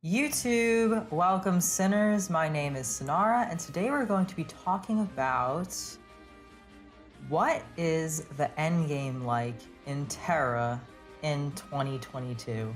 YouTube, welcome sinners. My name is Sonara, and today we're going to be talking about what is the endgame like in Tera in 2022.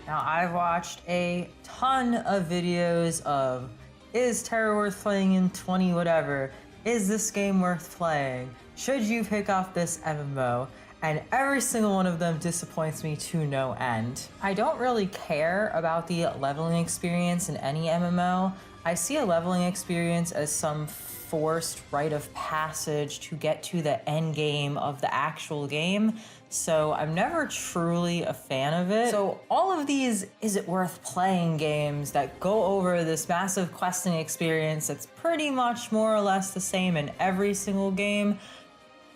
Now, I've watched a ton of videos of, is Tera worth playing in 20 whatever? Is this game worth playing? Should you pick up this MMO? And every single one of them disappoints me to no end. I don't really care about the leveling experience in any MMO. I see a leveling experience as some forced rite of passage to get to the end game of the actual game. So I'm never truly a fan of it. So all of these is it worth playing games that go over this massive questing experience that's pretty much more or less the same in every single game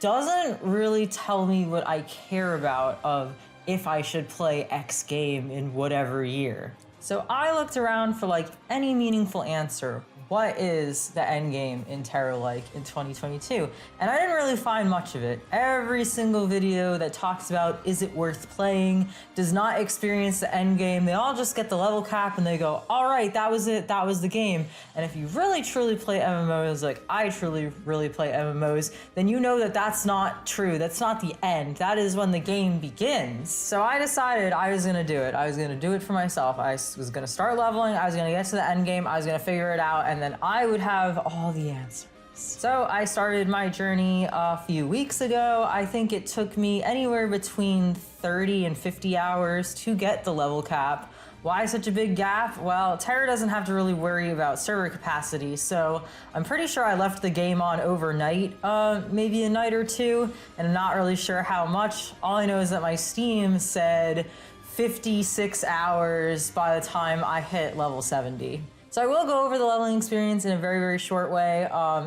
doesn't really tell me what I care about of if I should play X game in whatever year. So I looked around for like any meaningful answer. What is the end game in Tera like in 2022? And I didn't really find much of it. Every single video that talks about is it worth playing does not experience the end game. They all just get the level cap and they go, all right, that was it, that was the game. And if you really truly play MMOs like I truly really play MMOs, then you know that that's not true. That's not the end. That is when the game begins. So I decided I was gonna do it. I was gonna do it for myself. I was gonna start leveling, I was gonna get to the end game, I was gonna figure it out, and then I would have all the answers. So I started my journey a few weeks ago. I think it took me anywhere between 30 and 50 hours to get the level cap. Why such a big gap? Well, Tera doesn't have to really worry about server capacity, so I'm pretty sure I left the game on overnight, maybe a night or two, and I'm not really sure how much. All I know is that my Steam said 56 hours by the time I hit level 70. So I will go over the leveling experience in a very, very short way.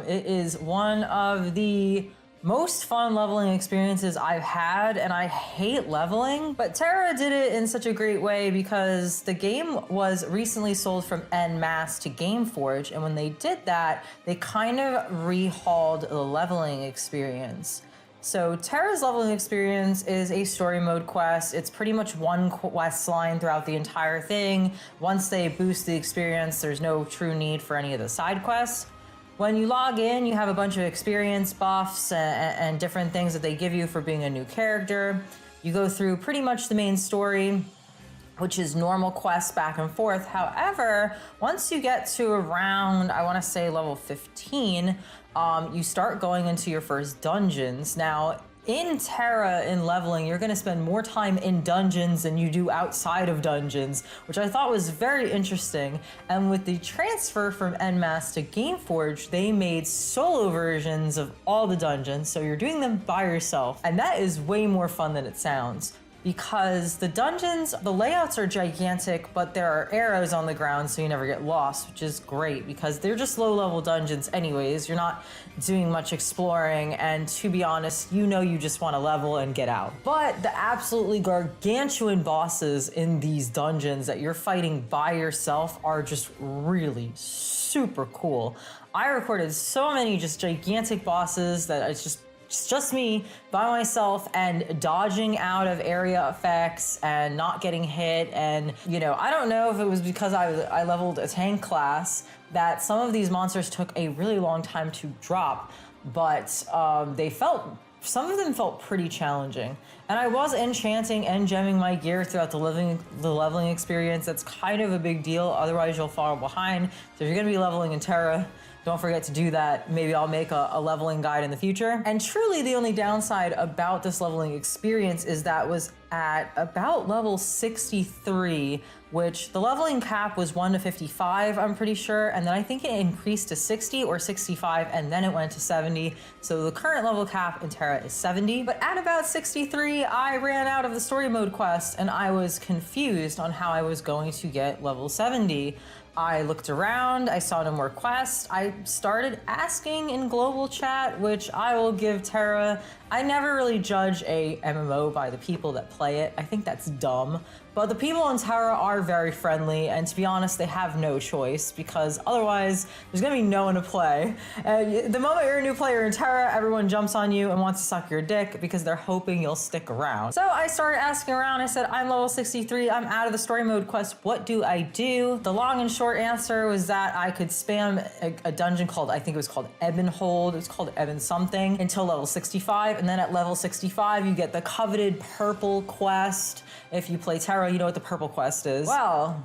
It is one of the most fun leveling experiences I've had, and I hate leveling, but Tera did it in such a great way because the game was recently sold from en masse to Gameforge, and when they did that, they kind of rehauled the leveling experience. So Tera's leveling experience is a story mode quest. It's pretty much one quest line throughout the entire thing. Once they boost the experience, there's no true need for any of the side quests. When you log in, you have a bunch of experience buffs and different things that they give you for being a new character. You go through pretty much the main story, which is normal quests back and forth. However, once you get to around, I wanna say level 15, you start going into your first dungeons. Now, in Tera, in leveling, you're gonna spend more time in dungeons than you do outside of dungeons, which I thought was very interesting. And with the transfer from en masse to Gameforge, they made solo versions of all the dungeons, so you're doing them by yourself. And that is way more fun than it sounds, because the dungeons, the layouts are gigantic, but there are arrows on the ground so you never get lost, which is great because they're just low-level dungeons anyways. You're not doing much exploring, and to be honest, you know you just want to level and get out. But the absolutely gargantuan bosses in these dungeons that you're fighting by yourself are just really super cool. I recorded so many just gigantic bosses that it's just me by myself and dodging out of area effects and not getting hit. And you know, I don't know if it was because I leveled a tank class that some of these monsters took a really long time to drop, but some of them felt pretty challenging. And I was enchanting and gemming my gear throughout the leveling experience. That's kind of a big deal, otherwise you'll fall behind. So if you're gonna be leveling in Tera, don't forget to do that. Maybe I'll make a leveling guide in the future. And truly the only downside about this leveling experience is that was at about level 63, which the leveling cap was 1 to 55, I'm pretty sure. And then I think it increased to 60 or 65, and then it went to 70. So the current level cap in Tera is 70. But at about 63, I ran out of the story mode quest and I was confused on how I was going to get level 70. I looked around, I saw no more quests. I started asking in global chat, which I will give Tera. I never really judge a MMO by the people that play it. I think that's dumb. But the people in Tera are very friendly, and to be honest, they have no choice because otherwise there's gonna be no one to play. The moment you're a new player in Tera, everyone jumps on you and wants to suck your dick because they're hoping you'll stick around. So I started asking around. I said, I'm level 63, I'm out of the story mode quest, what do I do? The long and short answer was that I could spam a dungeon called, I think it was called Ebon Hold, it was called Ebon something, until level 65, and then at level 65 you get the coveted purple quest. If you play Tera, you know what the purple quest is. Well,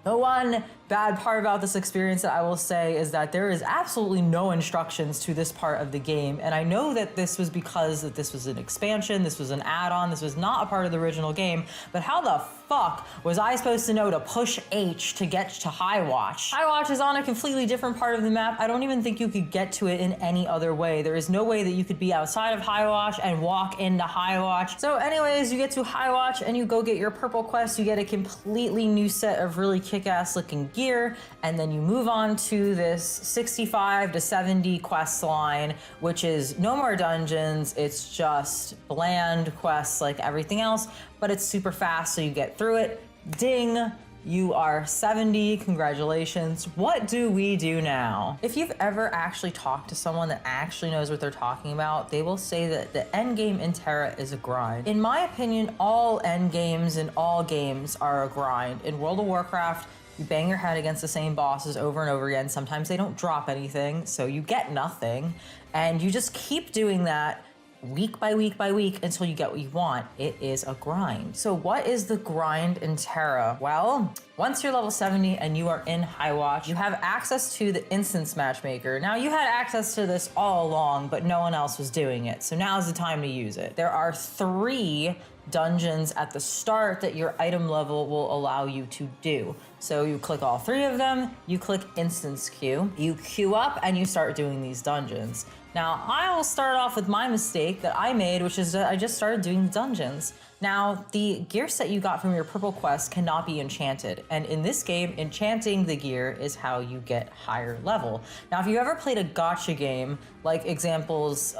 the one bad part about this experience that I will say is that there is absolutely no instructions to this part of the game, and I know that this was because that this was an expansion, this was an add-on, this was not a part of the original game, but how the fuck was I supposed to know to push H to get to High Watch? High Watch is on a completely different part of the map. I don't even think you could get to it in any other way. There is no way that you could be outside of High Watch and walk into High Watch. So anyways, you get to High Watch and you go get your purple quest, you get a completely new set of really kick-ass looking gear, and then you move on to this 65 to 70 quest line, which is no more dungeons, it's just bland quests like everything else, but it's super fast, so you get through it. Ding, you are 70, congratulations. What do we do now? If you've ever actually talked to someone that actually knows what they're talking about, they will say that the end game in Tera is a grind. In my opinion, all end games in all games are a grind. In World of Warcraft, you bang your head against the same bosses over and over again. Sometimes they don't drop anything, so you get nothing. And you just keep doing that week by week by week until you get what you want. It is a grind. So what is the grind in Tera? Well, once you're level 70 and you are in High Watch, you have access to the instance matchmaker. Now, you had access to this all along, but no one else was doing it. So now's the time to use it. There are 3 dungeons at the start that your item level will allow you to do. So you click all 3 of them, you click instance queue, you queue up and you start doing these dungeons. Now, I will start off with my mistake that I made, which is that I just started doing the dungeons. Now, the gear set you got from your purple quest cannot be enchanted. And in this game, enchanting the gear is how you get higher level. Now, if you ever played a gacha game, like examples,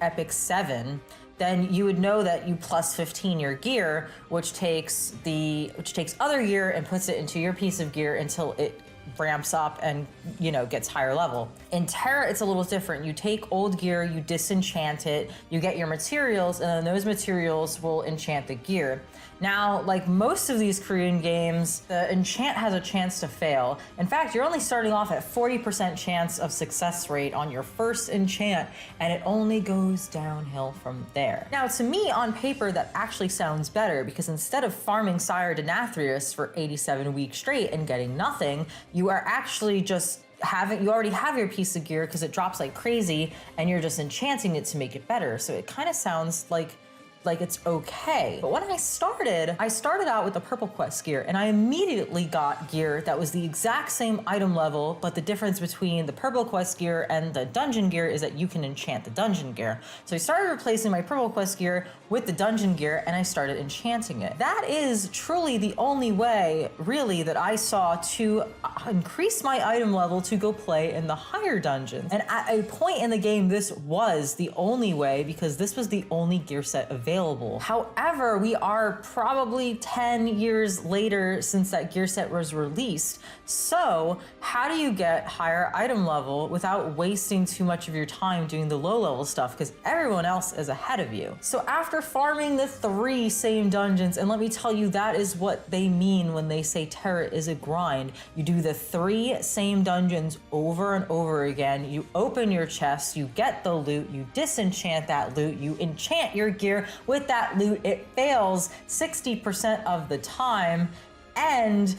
Epic 7, then you would know that you plus 15 your gear, which takes other gear and puts it into your piece of gear until it ramps up and, you know, gets higher level. In Tera, it's a little different. You take old gear, you disenchant it, you get your materials, and then those materials will enchant the gear. Now, like most of these Korean games, the enchant has a chance to fail. In fact, you're only starting off at 40% chance of success rate on your first enchant, and it only goes downhill from there. Now, to me, on paper, that actually sounds better, because instead of farming Sire Denathrius for 87 weeks straight and getting nothing, you are actually just you already have your piece of gear because it drops like crazy, and you're just enchanting it to make it better. So it kind of sounds like it's okay. But when I started out with the purple quest gear, and I immediately got gear that was the exact same item level, but the difference between the purple quest gear and the dungeon gear is that you can enchant the dungeon gear. So I started replacing my purple quest gear with the dungeon gear, and I started enchanting it. That is truly the only way, really, that I saw to increase my item level to go play in the higher dungeons. And at a point in the game, this was the only way, because this was the only gear set available. However, we are probably 10 years later since that gear set was released. So how do you get higher item level without wasting too much of your time doing the low level stuff? Because everyone else is ahead of you. So after farming the 3 same dungeons, and let me tell you, that is what they mean when they say Tera is a grind. You do the 3 same dungeons over and over again. You open your chest, you get the loot, you disenchant that loot, you enchant your gear with that loot. It fails 60% of the time, and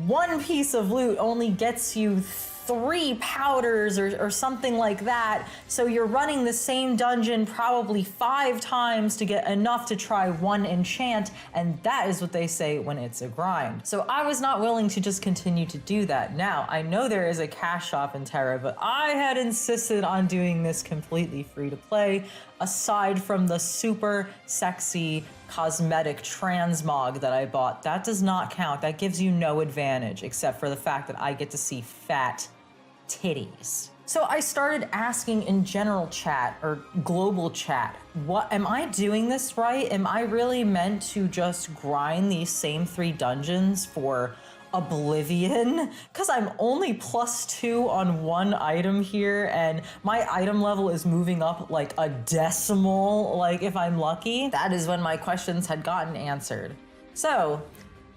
1 piece of loot only gets you 3 powders or something like that. So you're running the same dungeon probably 5 times to get enough to try 1 enchant, and that is what they say when it's a grind. So I was not willing to just continue to do that. Now, I know there is a cash shop in Tera, but I had insisted on doing this completely free to play, aside from the super sexy cosmetic transmog that I bought. That does not count. That gives you no advantage, except for the fact that I get to see fat titties. So I started asking in general chat or global chat, what am I doing this right? Am I really meant to just grind these same 3 dungeons for oblivion? Because I'm only +2 on 1 item here, and my item level is moving up like a decimal, like if I'm lucky. That is when my questions had gotten answered. So,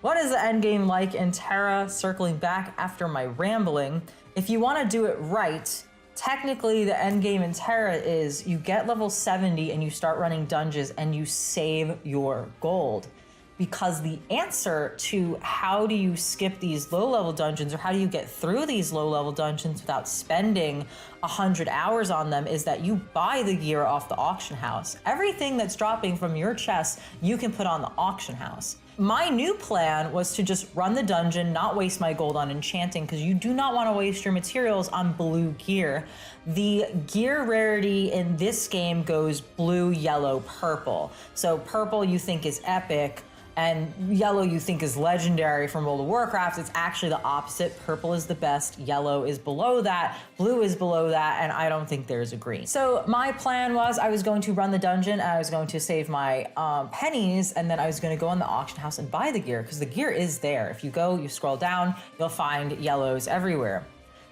what is the endgame like in Tera? Circling back after my rambling, if you want to do it right, technically the endgame in Tera is you get level 70 and you start running dungeons and you save your gold. Because the answer to how do you skip these low-level dungeons or how do you get through these low-level dungeons without spending 100 hours on them is that you buy the gear off the auction house. Everything that's dropping from your chest, you can put on the auction house. My new plan was to just run the dungeon, not waste my gold on enchanting, because you do not want to waste your materials on blue gear. The gear rarity in this game goes blue, yellow, purple. So purple you think is epic, and yellow you think is legendary from World of Warcraft. It's actually the opposite. Purple is the best, yellow is below that, blue is below that, and I don't think there's a green. So my plan was I was going to run the dungeon, and I was going to save my pennies, and then I was gonna go on the auction house and buy the gear, because the gear is there. If you go, you scroll down, you'll find yellows everywhere.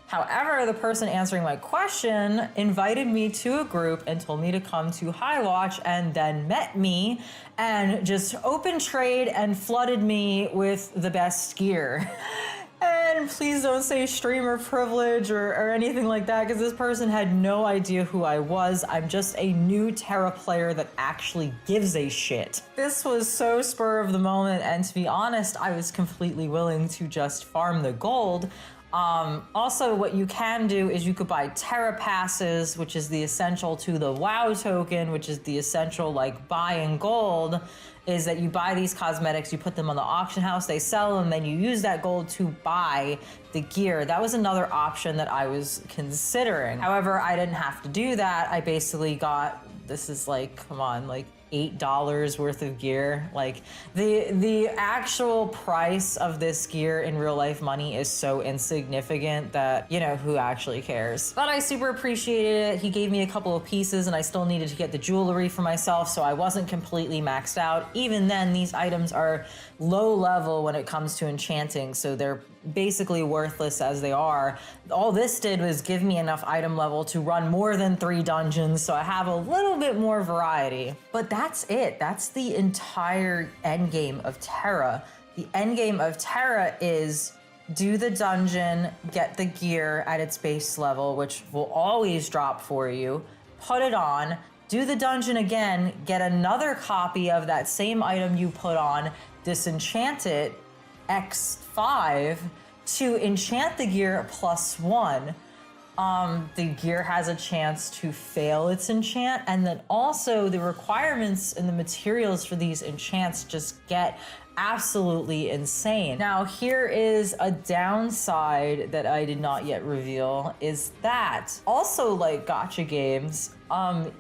However, the person answering my question invited me to a group and told me to come to High Watch, and then met me and just open trade and flooded me with the best gear. And please don't say streamer privilege or anything like that, because this person had no idea who I was. I'm just a new Tera player that actually gives a shit. This was so spur of the moment, and to be honest, I was completely willing to just farm the gold. Also, what you can do is you could buy Tera passes, which is the essential to the WoW token, which is the essential like buying gold, is that you buy these cosmetics, you put them on the auction house, they sell them, then you use that gold to buy the gear. That was another option that I was considering. However, I didn't have to do that. I basically got, this is like, come on, like $8 worth of gear. Like the actual price of this gear in real life money is so insignificant that, you know, who actually cares? But I super appreciated it. He gave me a couple of pieces and I still needed to get the jewelry for myself, so I wasn't completely maxed out. Even then, these items are low level when it comes to enchanting, so they're basically worthless as they are. All this did was give me enough item level to run more than 3 dungeons, so I have a little bit more variety. But that's it. That's the entire endgame of Tera. The endgame of Tera is do the dungeon, get the gear at its base level, which will always drop for you, put it on, do the dungeon again, get another copy of that same item you put on, disenchant it, X5 to enchant the gear +1. The gear has a chance to fail its enchant, and then also the requirements and the materials for these enchants just get absolutely insane. Now, here is a downside that I did not yet reveal, is that also like gacha games,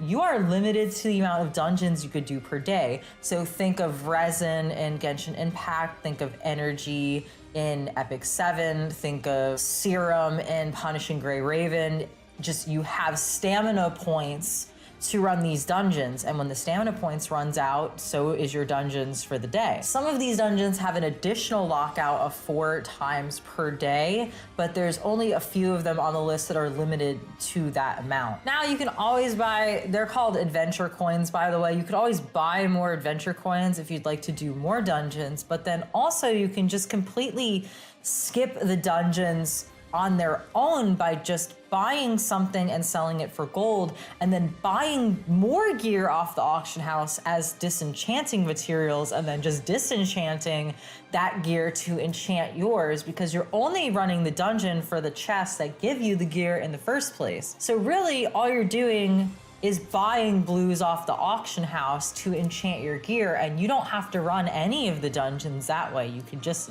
you are limited to the amount of dungeons you could do per day. So think of Resin in Genshin Impact, think of Energy in Epic 7, think of Serum in Punishing Grey Raven. Just you have stamina points to run these dungeons, and when the stamina points runs out, so is your dungeons for the day. Some of these dungeons have an additional lockout of 4 times per day, but there's only a few of them on the list that are limited to that amount. Now you can always buy, they're called adventure coins, by the way. You could always buy more adventure coins if you'd like to do more dungeons, but then also you can just completely skip the dungeons on their own by just buying something and selling it for gold, and then buying more gear off the auction house as disenchanting materials, and then just disenchanting that gear to enchant yours, because you're only running the dungeon for the chests that give you the gear in the first place. So really all you're doing is buying blues off the auction house to enchant your gear, and you don't have to run any of the dungeons that way. You can just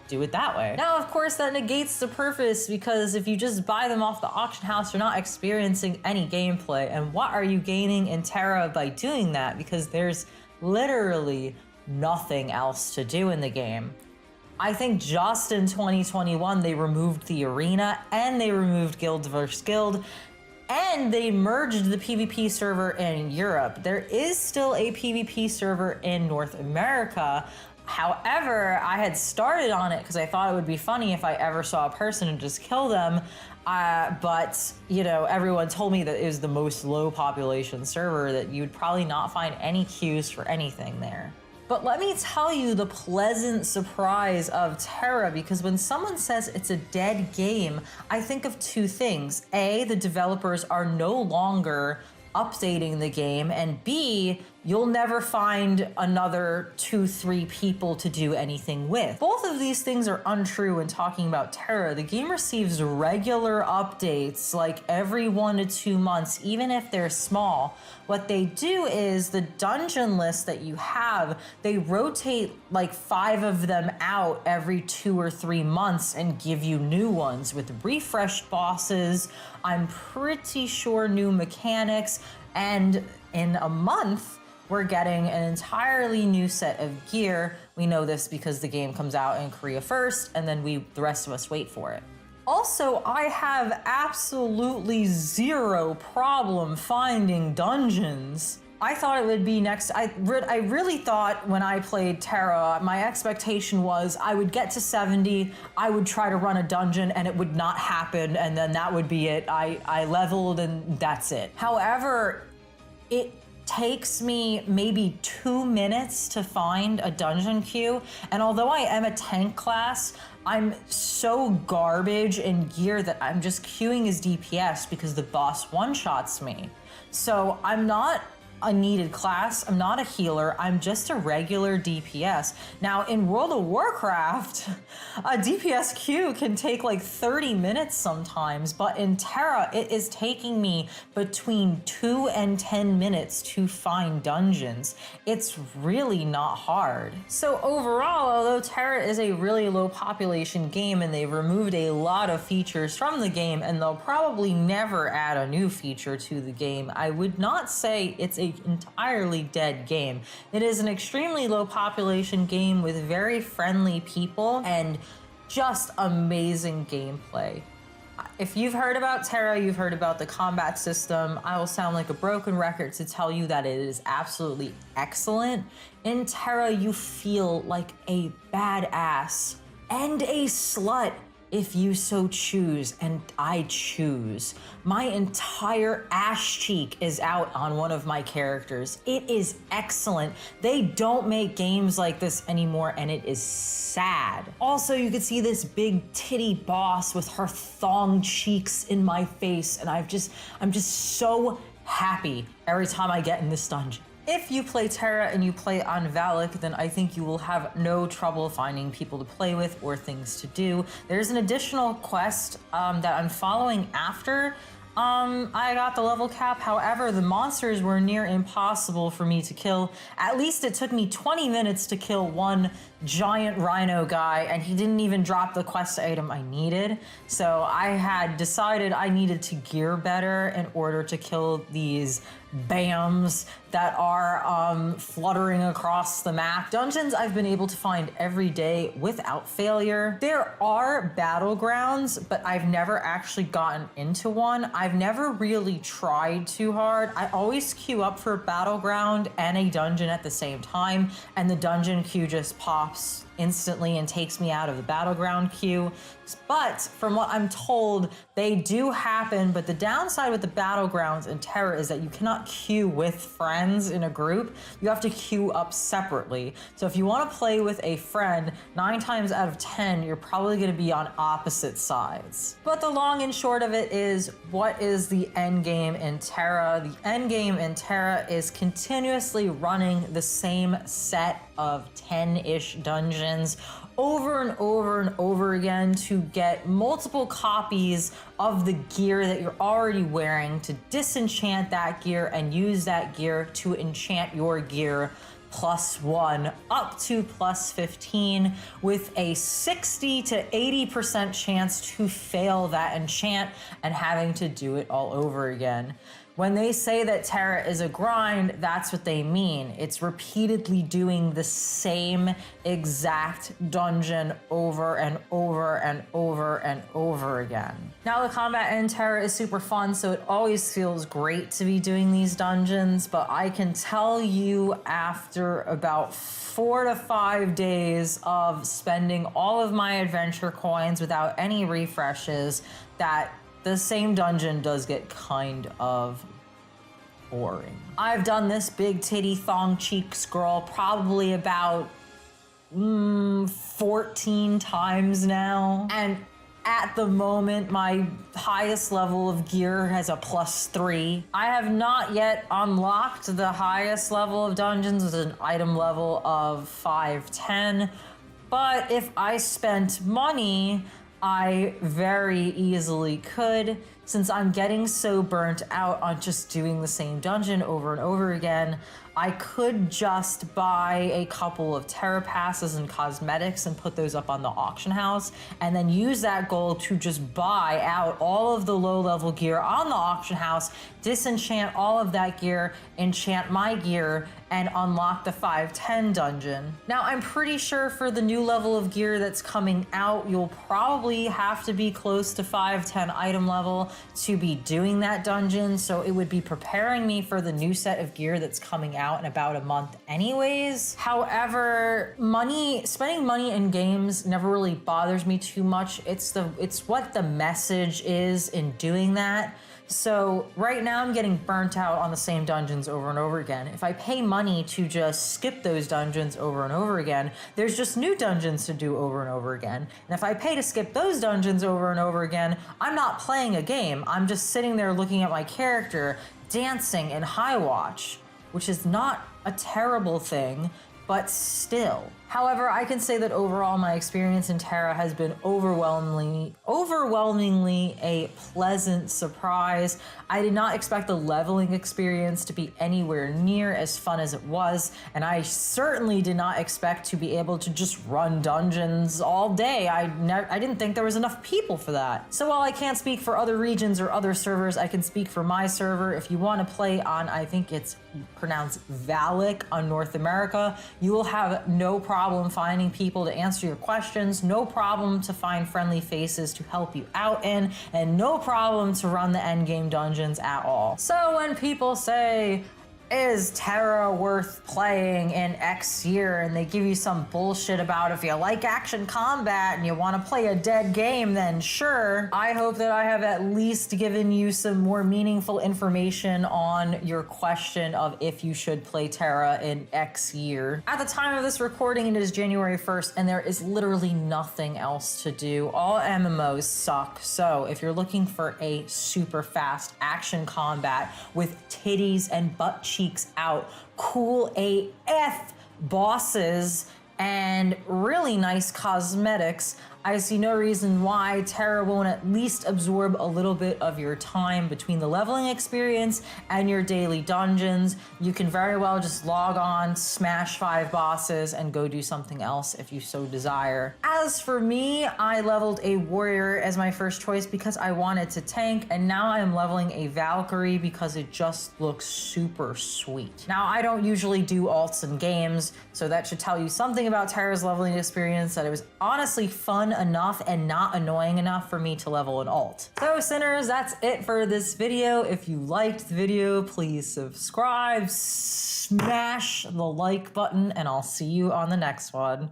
do it that way. Now, of course, that negates the purpose, because if you just buy them off the auction house, you're not experiencing any gameplay. And what are you gaining in Tera by doing that? Because there's literally nothing else to do in the game. I think just in 2021, they removed the arena and they removed Guild vs. Guild. And they merged the PvP server in Europe. There is still a PvP server in North America. However, I had started on it because I thought it would be funny if I ever saw a person and just kill them. But, you know, everyone told me that it was the most low population server, that you'd probably not find any queues for anything there. But let me tell you the pleasant surprise of Tera, because when someone says it's a dead game, I think of two things. A, the developers are no longer updating the game, and B, you'll never find another 2-3 people to do anything with. Both of these things are untrue when talking about Tera. The game receives regular updates like every 1 to 2 months, even if they're small. What they do is the dungeon list that you have, they rotate like 5 of them out every 2 or 3 months and give you new ones with refreshed bosses. I'm pretty sure new mechanics, and in a month, we're getting an entirely new set of gear. We know this because the game comes out in Korea first, and then the rest of us wait for it. Also, I have absolutely zero problem finding dungeons. I thought it would be next. I really thought when I played Tera, my expectation was I would get to 70, I would try to run a dungeon and it would not happen, and then that would be it. I leveled and that's it. However, it takes me maybe 2 minutes to find a dungeon queue, and although I am a tank class, I'm so garbage in gear that I'm just queuing as DPS because the boss one-shots me. So I'm not a needed class, I'm not a healer, I'm just a regular DPS. Now in World of Warcraft, a DPS queue can take like 30 minutes sometimes, but in Tera, it is taking me between 2 and 10 minutes to find dungeons. It's really not hard. So overall, although Tera is a really low population game and they've removed a lot of features from the game, and they'll probably never add a new feature to the game, I would not say it's a entirely dead game. It is an extremely low population game with very friendly people and just amazing gameplay. If you've heard about Tera, you've heard about the combat system. I will sound like a broken record to tell you that it is absolutely excellent. In Tera, you feel like a badass and a slut if you so choose, and I choose. My entire ass cheek is out on one of my characters. It is excellent. They don't make games like this anymore, and it is sad. Also, you could see this big titty boss with her thong cheeks in my face, and I'm just so happy every time I get in this dungeon. If you play Tera and you play on Valak, then I think you will have no trouble finding people to play with or things to do. There's an additional quest that I'm following after I got the level cap. However, the monsters were near impossible for me to kill. At least it took me 20 minutes to kill one giant rhino guy, and he didn't even drop the quest item I needed. So I had decided I needed to gear better in order to kill these BAMs that are fluttering across the map. Dungeons I've been able to find every day without failure. There are battlegrounds, but I've never actually gotten into one. I've never really tried too hard. I always queue up for a battleground and a dungeon at the same time, and the dungeon queue just pops instantly and takes me out of the battleground queue. But from what I'm told, they do happen, but the downside with the battlegrounds in Tera is that you cannot queue with friends in a group. You have to queue up separately. So if you want to play with a friend, 9 times out of 10, you're probably going to be on opposite sides. But the long and short of it is, what is the end game in Tera? The end game in Tera is continuously running the same set of 10-ish dungeons over and over and over again to get multiple copies of the gear that you're already wearing, to disenchant that gear and use that gear to enchant your gear +1 up to +15, with a 60 to 80% chance to fail that enchant and having to do it all over again. When they say that Tera is a grind, that's what they mean. It's repeatedly doing the same exact dungeon over and over and over and over again. Now, the combat in Tera is super fun, so it always feels great to be doing these dungeons, but I can tell you after about 4 to 5 days of spending all of my adventure coins without any refreshes that the same dungeon does get kind of boring. I've done this big titty thong cheeks girl probably about 14 times now. And at the moment, my highest level of gear has a +3. I have not yet unlocked the highest level of dungeons with an item level of 510. But if I spent money, I very easily could, since I'm getting so burnt out on just doing the same dungeon over and over again. I could just buy a couple of Tera passes and cosmetics and put those up on the auction house, and then use that gold to just buy out all of the low level gear on the auction house, disenchant all of that gear, enchant my gear, and unlock the 510 dungeon. Now, I'm pretty sure for the new level of gear that's coming out, you'll probably have to be close to 510 item level to be doing that dungeon, so it would be preparing me for the new set of gear that's coming out in about a month anyways. However, spending money in games never really bothers me too much. It's what the message is in doing that. So right now I'm getting burnt out on the same dungeons over and over again. If I pay money to just skip those dungeons over and over again, there's just new dungeons to do over and over again. And if I pay to skip those dungeons over and over again, I'm not playing a game. I'm just sitting there looking at my character dancing in high watch, which is not a terrible thing, but still. However, I can say that overall my experience in Tera has been overwhelmingly a pleasant surprise. I did not expect the leveling experience to be anywhere near as fun as it was, and I certainly did not expect to be able to just run dungeons all day. I didn't think there was enough people for that. So while I can't speak for other regions or other servers, I can speak for my server. If you want to play on, I think it's pronounced Valak on North America, you will have no problem finding people to answer your questions, no problem to find friendly faces to help you out in, and no problem to run the endgame dungeons at all. So when people say, is Tera worth playing in X year, and they give you some bullshit about if you like action combat and you want to play a dead game, then sure. I hope that I have at least given you some more meaningful information on your question of if you should play Tera in X year. At the time of this recording, it is January 1st, and there is literally nothing else to do. All MMOs suck, so if you're looking for a super fast action combat with titties and butt cheeks out, cool AF bosses, and really nice cosmetics, I see no reason why Tera won't at least absorb a little bit of your time between the leveling experience and your daily dungeons. You can very well just log on, smash 5 bosses, and go do something else if you so desire. As for me, I leveled a warrior as my first choice because I wanted to tank, and now I am leveling a Valkyrie because it just looks super sweet. Now, I don't usually do alts in games, so that should tell you something about Tera's leveling experience, that it was honestly fun enough and not annoying enough for me to level an alt. So sinners, that's it for this video. If you liked the video, please subscribe, smash the like button, and I'll see you on the next one.